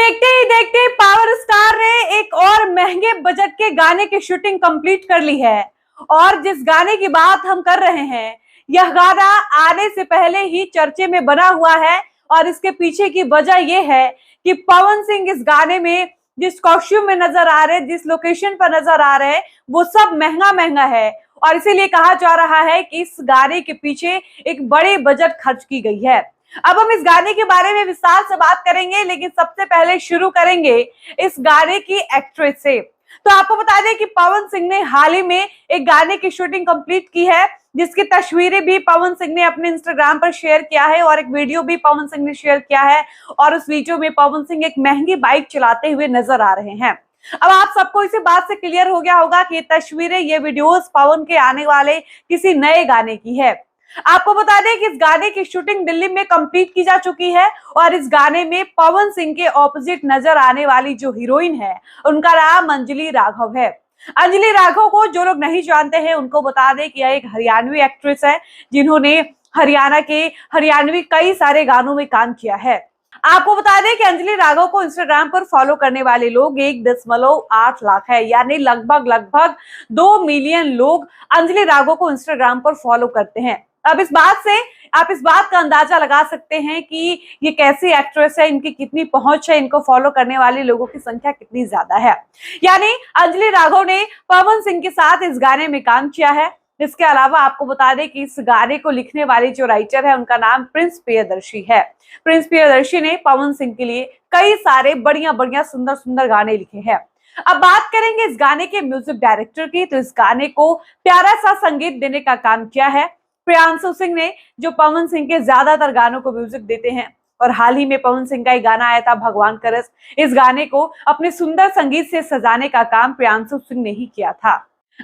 देखते ही देखते power star ने एक और महंगे बजट के गाने की शूटिंग कंप्लीट कर ली है। और जिस गाने की बात हम कर रहे हैं, यह गाना आने से पहले ही चर्चे में बना हुआ है। और इसके पीछे की वजह यह है कि पवन सिंह इस गाने में जिस कॉस्ट्यूम में नजर आ रहे, जिस लोकेशन पर नजर आ रहे, वो सब महंगा महंगा है। और इसीलिए कहा जा रहा है कि इस गाने के पीछे एक बड़े बजट खर्च की गई है। अब हम इस गाने के बारे में विस्तार से बात करेंगे, लेकिन सबसे पहले शुरू करेंगे इस गाने की एक्ट्रेस से। तो आपको बता दें कि पवन सिंह ने हाल ही में एक गाने की शूटिंग कंप्लीट की है, जिसकी तस्वीरें भी पवन सिंह ने अपने इंस्टाग्राम पर शेयर किया है और एक वीडियो भी पवन सिंह ने शेयर किया है। और उस वीडियो में पवन सिंह एक महंगी बाइक चलाते हुए नजर आ रहे हैं। अब आप सबको इसी बात से क्लियर हो गया होगा कि ये तस्वीरें, ये वीडियोस पवन के आने वाले किसी नए गाने की है। आपको बता दें कि इस गाने की शूटिंग दिल्ली में कंप्लीट की जा चुकी है और इस गाने में पवन सिंह के ऑपोजिट नजर आने वाली जो हीरोइन है, उनका नाम अंजलि राघव है। अंजलि राघव को जो लोग नहीं जानते हैं, उनको बता दें कि यह एक हरियाणवी एक्ट्रेस है, जिन्होंने हरियाणा के हरियाणवी कई सारे गानों में काम किया है। आपको बता दें कि अंजलि राघव को इंस्टाग्राम पर फॉलो करने वाले लोग 1.8 लाख है, यानी लगभग 2 मिलियन लोग अंजलि राघव को इंस्टाग्राम पर फॉलो करते हैं। अब आप इस बात का अंदाजा लगा सकते हैं कि ये कैसी एक्ट्रेस है, इनकी कितनी पहुंच है, इनको फॉलो करने वाले लोगों की संख्या कितनी ज्यादा है। यानी अंजलि राघव ने पवन सिंह के साथ इस गाने में काम किया है। इसके अलावा आपको बता दें कि इस गाने को लिखने वाले जो राइटर है, उनका नाम प्रिंस प्रियदर्शी है। प्रिंस प्रियदर्शी ने पवन सिंह के लिए कई सारे बढ़िया सुंदर सुंदर गाने लिखे हैं। अब बात करेंगे इस गाने के म्यूजिक डायरेक्टर की। तो इस गाने को प्यारा सा संगीत देने का काम किया है प्रियांशु सिंह ने, जो पवन सिंह के ज्यादातर गानों को म्यूजिक देते हैं। और हाल ही में पवन सिंह का एक गाना आया था, भगवान का रस। इस गाने को अपने सुंदर संगीत से सजाने का काम प्रियांशु सिंह ने ही किया था।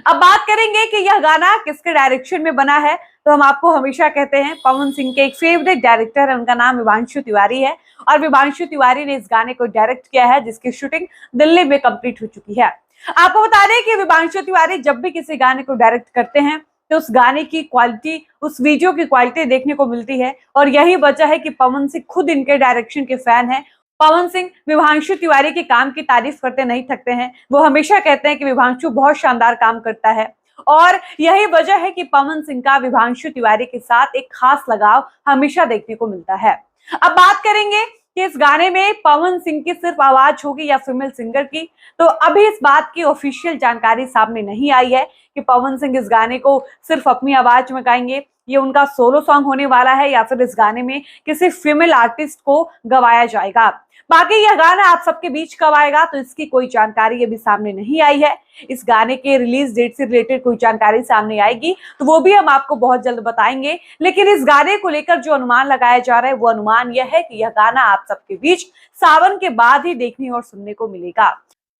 अब बात करेंगे कि यह गाना किसके डायरेक्शन में बना है। तो हम आपको हमेशा कहते हैं, पवन सिंह के एक फेवरेट डायरेक्टर है, उनका नाम विभांशु तिवारी है। और विभांशु तिवारी ने इस गाने को डायरेक्ट किया है, जिसकी शूटिंग दिल्ली में कंप्लीट हो चुकी है। आपको बता दें कि विभांशु तिवारी जब भी किसी गाने को डायरेक्ट करते हैं, तो उस गाने की क्वालिटी, उस वीडियो की क्वालिटी देखने को मिलती है। और यही वजह है कि पवन सिंह खुद इनके डायरेक्शन के फैन हैं। पवन सिंह विभांशु तिवारी के काम की तारीफ करते नहीं थकते हैं। वो हमेशा कहते हैं कि विभांशु बहुत शानदार काम करता है। और यही वजह है कि पवन सिंह का विभांशु तिवारी के साथ एक खास लगाव हमेशा देखने को मिलता है। अब बात करेंगे कि इस गाने में पवन सिंह की सिर्फ आवाज होगी या फीमेल सिंगर की। तो अभी इस बात की ऑफिशियल जानकारी सामने नहीं आई है कि पवन सिंह इस गाने को सिर्फ अपनी आवाज में गाएंगे, ये उनका सोलो सॉन्ग होने वाला है, या फिर इस गाने में किसी फीमेल आर्टिस्ट को गवाया जाएगा। बाकी यह गाना आप सबके बीच कब आएगा, तो इसकी कोई जानकारी अभी सामने नहीं आई है। इस गाने के रिलीज डेट से रिलेटेड कोई जानकारी सामने आएगी तो वो भी हम आपको बहुत जल्द बताएंगे। लेकिन इस गाने को लेकर जो अनुमान लगाया जा रहा है, वो अनुमान यह है कि यह गाना आप सबके बीच सावन के बाद ही देखने और सुनने को मिलेगा।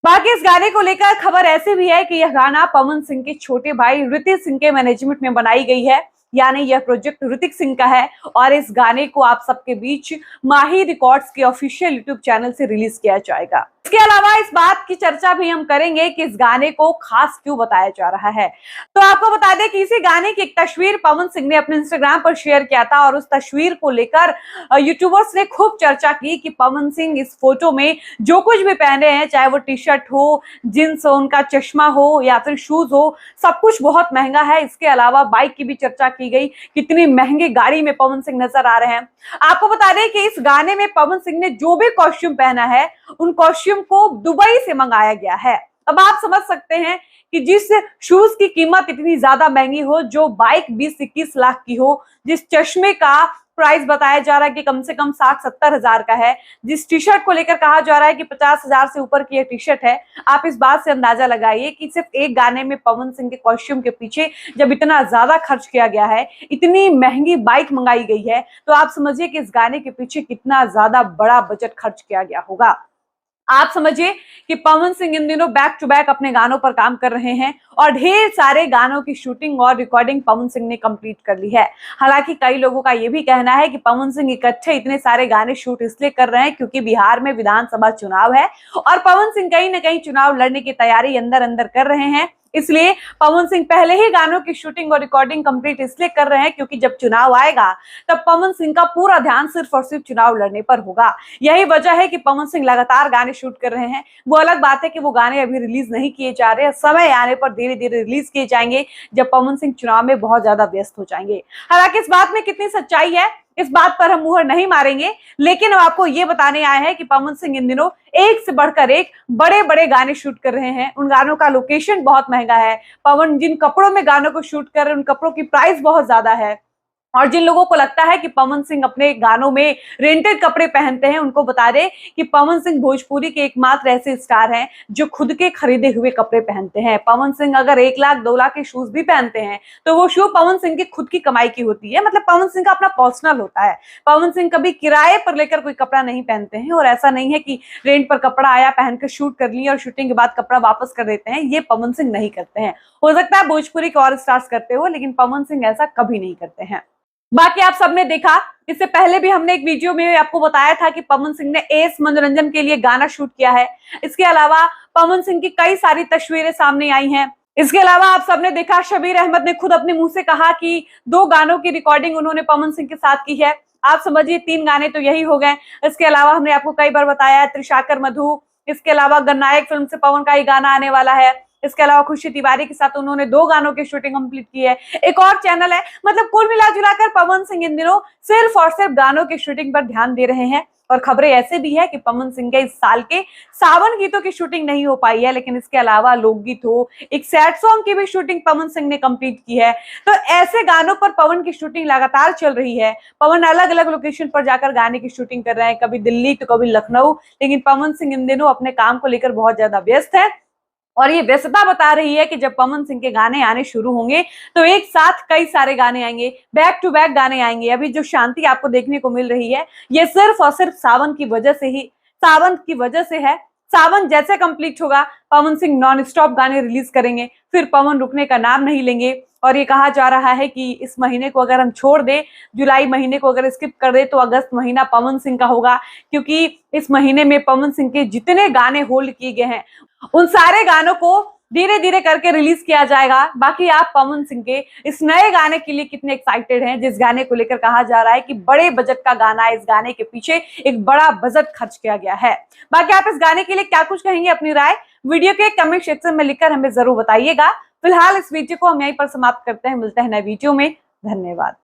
बाकी इस गाने को लेकर खबर ऐसी भी है कि यह गाना पवन सिंह के छोटे भाई ऋतिक सिंह के मैनेजमेंट में बनाई गई है, यानी यह प्रोजेक्ट ऋतिक सिंह का है। और इस गाने को आप सबके बीच माही रिकॉर्ड्स के ऑफिशियल यूट्यूब चैनल से रिलीज किया जाएगा। इसके अलावा इस बात की चर्चा भी हम करेंगे कि इस गाने को खास क्यों बताया जा रहा है। तो आपको बता दें कि इसी गाने की एक तस्वीर पवन सिंह ने अपने इंस्टाग्राम पर शेयर किया था और उस तस्वीर को लेकर यूट्यूबर्स ने खूब चर्चा की कि पवन सिंह इस फोटो में जो कुछ भी पहने हैं, चाहे वो टी शर्ट हो, जींस हो, उनका चश्मा हो या फिर शूज हो, सब कुछ बहुत महंगा है। इसके अलावा बाइक की भी चर्चा की गई, कितनी महंगी गाड़ी में पवन सिंह नजर आ रहे हैं। आपको बता दें कि इस गाने में पवन सिंह ने जो भी कॉस्ट्यूम पहना है, उन कॉस्ट्यूम को दुबई से मंगाया गया है। अब आप समझ सकते हैं कि जिस शूज की कीमत इतनी ज्यादा महंगी हो, जो बाइक 20-21 लाख की हो, जिस चश्मे का प्राइस बताया जा रहा है कि कम से कम 60-70 हजार का है, जिस टी शर्ट को लेकर कहा जा रहा है कि 50 हजार से ऊपर की यह टी शर्ट है, आप इस बात से अंदाजा लगाइए कि सिर्फ एक गाने में पवन सिंह के कॉस्ट्यूम के पीछे जब इतना ज्यादा खर्च किया गया है, इतनी महंगी बाइक मंगाई गई है, तो आप समझिए कि इस गाने के पीछे कितना ज्यादा बड़ा बजट खर्च किया गया होगा। आप समझिए कि पवन सिंह इन दिनों बैक टू बैक अपने गानों पर काम कर रहे हैं और ढेर सारे गानों की शूटिंग और रिकॉर्डिंग पवन सिंह ने कंप्लीट कर ली है। हालांकि कई लोगों का यह भी कहना है कि पवन सिंह इकट्ठे इतने सारे गाने शूट इसलिए कर रहे हैं क्योंकि बिहार में विधानसभा चुनाव है और पवन सिंह कहीं ना कहीं चुनाव लड़ने की तैयारी अंदर अंदर कर रहे हैं। इसलिए पवन सिंह पहले ही गानों की शूटिंग और रिकॉर्डिंग कंप्लीट इसलिए कर रहे हैं क्योंकि जब चुनाव आएगा तब पवन सिंह का पूरा ध्यान सिर्फ और सिर्फ चुनाव लड़ने पर होगा। यही वजह है कि पवन सिंह लगातार गाने शूट कर रहे हैं। वो अलग बात है कि वो गाने अभी रिलीज नहीं किए जा रहे हैं, समय आने पर धीरे धीरे रिलीज किए जाएंगे जब पवन सिंह चुनाव में बहुत ज्यादा व्यस्त हो जाएंगे। हालांकि इस बात में कितनी सच्चाई है इस बात पर हम मुहर नहीं मारेंगे, लेकिन हम आपको ये बताने आए हैं कि पवन सिंह इन दिनों एक से बढ़कर एक बड़े बड़े गाने शूट कर रहे हैं। उन गानों का लोकेशन बहुत महंगा है। पवन जिन कपड़ों में गानों को शूट कर रहे हैं उन कपड़ों की प्राइस बहुत ज्यादा है। और जिन लोगों को लगता है कि पवन सिंह अपने गानों में रेंटेड कपड़े पहनते हैं, उनको बता दे कि पवन सिंह भोजपुरी के एकमात्र ऐसे स्टार हैं जो खुद के खरीदे हुए कपड़े पहनते हैं। पवन सिंह अगर 1 लाख 2 लाख के शूज भी पहनते हैं तो वो शू पवन सिंह की खुद की कमाई की होती है, मतलब पवन सिंह का अपना पर्सनल होता है। पवन सिंह कभी किराए पर लेकर कोई कपड़ा नहीं पहनते हैं, और ऐसा नहीं है कि रेंट पर कपड़ा आया, पहनकर शूट कर लिया और शूटिंग के बाद कपड़ा वापस कर देते हैं। ये पवन सिंह नहीं करते हैं। हो सकता है भोजपुरी के और स्टार्स करते हो, लेकिन पवन सिंह ऐसा कभी नहीं करते हैं। बाकी आप सबने देखा, इससे पहले भी हमने एक वीडियो में आपको बताया था कि पवन सिंह ने एस मनोरंजन के लिए गाना शूट किया है। इसके अलावा पवन सिंह की कई सारी तस्वीरें सामने आई हैं। इसके अलावा आप सबने देखा, शबीर अहमद ने खुद अपने मुंह से कहा कि 2 गानों की रिकॉर्डिंग उन्होंने पवन सिंह के साथ की है। आप समझिए 3 गाने तो यही हो गए। इसके अलावा हमने आपको कई बार बताया है त्रिशाकर मधु, इसके अलावा गणनायक फिल्म से पवन का ही गाना आने वाला है। इसके अलावा खुशी तिवारी के साथ उन्होंने 2 गानों की शूटिंग कंप्लीट की है। एक और चैनल है, मतलब कुल मिला जुलाकर पवन सिंह इन दिनों सिर्फ और सिर्फ गानों की शूटिंग पर ध्यान दे रहे हैं। और खबरें ऐसे भी है कि पवन सिंह के इस साल के सावन गीतों की शूटिंग नहीं हो पाई है, लेकिन इसके अलावा लोकगीत हो, एक सैड सॉन्ग की भी शूटिंग पवन सिंह ने कंप्लीट की है। तो ऐसे गानों पर पवन की शूटिंग लगातार चल रही है। पवन अलग अलग लोकेशन पर जाकर गाने की शूटिंग कर रहे हैं, कभी दिल्ली तो कभी लखनऊ, लेकिन पवन सिंह इन दिनों अपने काम को लेकर बहुत ज्यादा व्यस्त है। और ये व्यस्तता बता रही है कि जब पवन सिंह के गाने आने शुरू होंगे तो एक साथ कई सारे गाने आएंगे, बैक टू बैक गाने आएंगे। अभी जो शांति आपको देखने को मिल रही है ये सिर्फ और सिर्फ सावन की वजह से है। सावन जैसे कंप्लीट होगा पवन सिंह नॉन स्टॉप गाने रिलीज करेंगे, फिर पवन रुकने का नाम नहीं लेंगे। और ये कहा जा रहा है कि इस महीने को अगर हम छोड़ दे, जुलाई महीने को अगर स्किप कर दे, तो अगस्त महीना पवन सिंह का होगा, क्योंकि इस महीने में पवन सिंह के जितने गाने होल्ड किए गए हैं उन सारे गानों को धीरे धीरे करके रिलीज किया जाएगा। बाकी आप पवन सिंह के इस नए गाने के लिए कितने एक्साइटेड हैं, जिस गाने को लेकर कहा जा रहा है कि बड़े बजट का गाना है, इस गाने के पीछे एक बड़ा बजट खर्च किया गया है। बाकी आप इस गाने के लिए क्या कुछ कहेंगे, अपनी राय वीडियो के कमेंट सेक्शन में लिखकर हमें जरूर बताइएगा। फिलहाल इस वीडियो को हम यहीं पर समाप्त करते हैं, मिलते हैं नए वीडियो में। धन्यवाद।